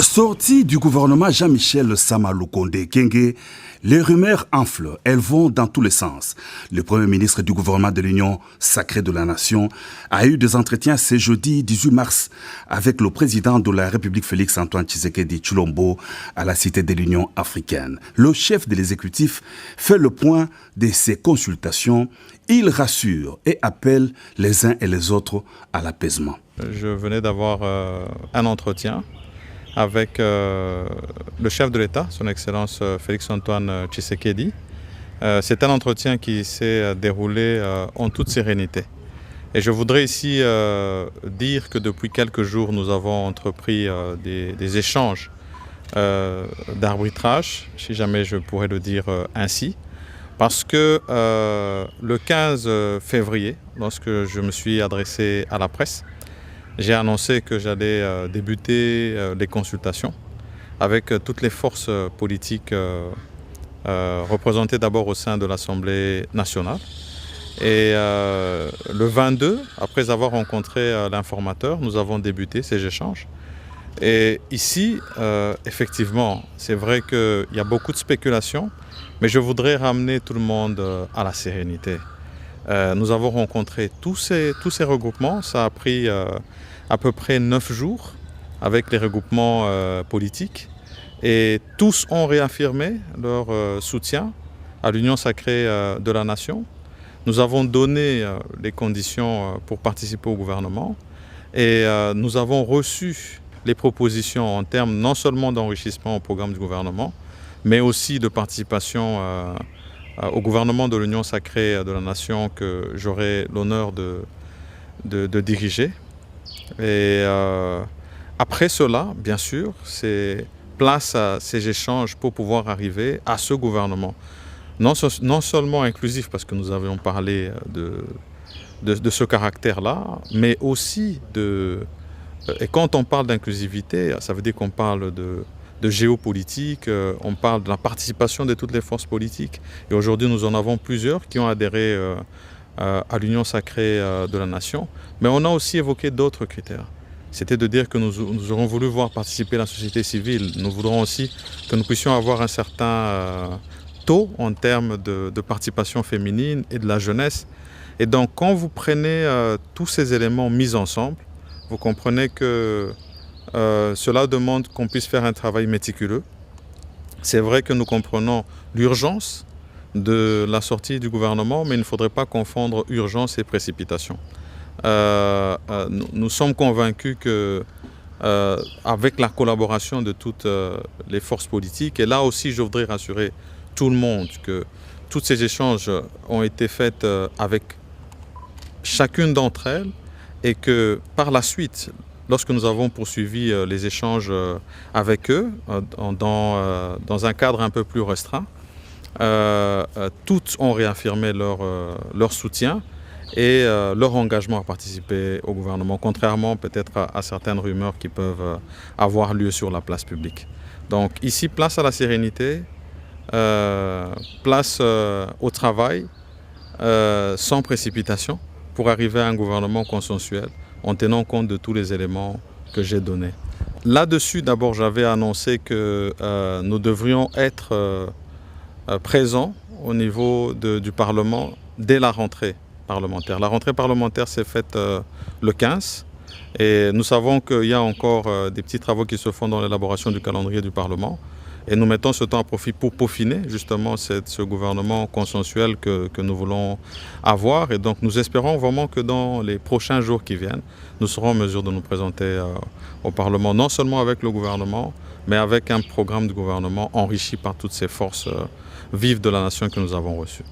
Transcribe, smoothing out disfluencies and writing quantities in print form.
Sortie du gouvernement Jean-Michel Sama Lukonde Kyenge, les rumeurs enflent, elles vont dans tous les sens. Le Premier ministre du gouvernement de l'Union sacrée de la Nation a eu des entretiens ce jeudi 18 mars avec le président de la République Félix-Antoine Tshisekedi Tshilombo à la Cité de l'Union africaine. Le chef de l'exécutif fait le point de ces consultations. Il rassure et appelle les uns et les autres à l'apaisement. Je venais d'avoir un entretien avec le chef de l'État, son Excellence Félix-Antoine Tshisekedi. C'est un entretien qui s'est déroulé en toute sérénité. Et je voudrais ici dire que depuis quelques jours, nous avons entrepris des échanges d'arbitrage, si jamais je pourrais le dire ainsi, parce que le 15 février, lorsque je me suis adressé à la presse, j'ai annoncé que j'allais débuter les consultations avec toutes les forces politiques représentées d'abord au sein de l'Assemblée nationale. Et le 22, après avoir rencontré l'informateur, nous avons débuté ces échanges. Et ici, effectivement, c'est vrai qu'il y a beaucoup de spéculations, mais je voudrais ramener tout le monde à la sérénité. Nous avons rencontré tous ces regroupements. Ça a pris à peu près 9 jours avec les regroupements politiques. Et tous ont réaffirmé leur soutien à l'Union sacrée de la Nation. Nous avons donné les conditions pour participer au gouvernement. Et nous avons reçu les propositions en termes non seulement d'enrichissement au programme du gouvernement, mais aussi de participation au gouvernement de l'Union sacrée de la Nation que j'aurai l'honneur de diriger. Et après cela, bien sûr, c'est place à ces échanges pour pouvoir arriver à ce gouvernement. Non seulement inclusif, parce que nous avions parlé de ce caractère-là, mais aussi et quand on parle d'inclusivité, ça veut dire qu'on parle de géopolitique, on parle de la participation de toutes les forces politiques. Et aujourd'hui, nous en avons plusieurs qui ont adhéré à l'Union sacrée de la Nation. Mais on a aussi évoqué d'autres critères. C'était de dire que nous aurons voulu voir participer la société civile. Nous voudrons aussi que nous puissions avoir un certain taux en termes de participation féminine et de la jeunesse. Et donc, quand vous prenez tous ces éléments mis ensemble, vous comprenez que cela demande qu'on puisse faire un travail méticuleux. C'est vrai que nous comprenons l'urgence de la sortie du gouvernement, mais il ne faudrait pas confondre urgence et précipitation. Nous sommes convaincus que avec la collaboration de toutes les forces politiques, et là aussi je voudrais rassurer tout le monde que tous ces échanges ont été faits avec chacune d'entre elles, et que par la suite, lorsque nous avons poursuivi les échanges avec eux, dans un cadre un peu plus restreint, toutes ont réaffirmé leur soutien et leur engagement à participer au gouvernement, contrairement peut-être à certaines rumeurs qui peuvent avoir lieu sur la place publique. Donc ici, place à la sérénité, place au travail, sans précipitation, pour arriver à un gouvernement consensuel, en tenant compte de tous les éléments que j'ai donnés. Là-dessus, d'abord, j'avais annoncé que nous devrions être présents au niveau du Parlement dès la rentrée parlementaire. La rentrée parlementaire s'est faite le 15 et nous savons qu'il y a encore des petits travaux qui se font dans l'élaboration du calendrier du Parlement. Et nous mettons ce temps à profit pour peaufiner justement ce gouvernement consensuel que nous voulons avoir. Et donc nous espérons vraiment que dans les prochains jours qui viennent, nous serons en mesure de nous présenter au Parlement, non seulement avec le gouvernement, mais avec un programme de gouvernement enrichi par toutes ces forces vives de la nation que nous avons reçues.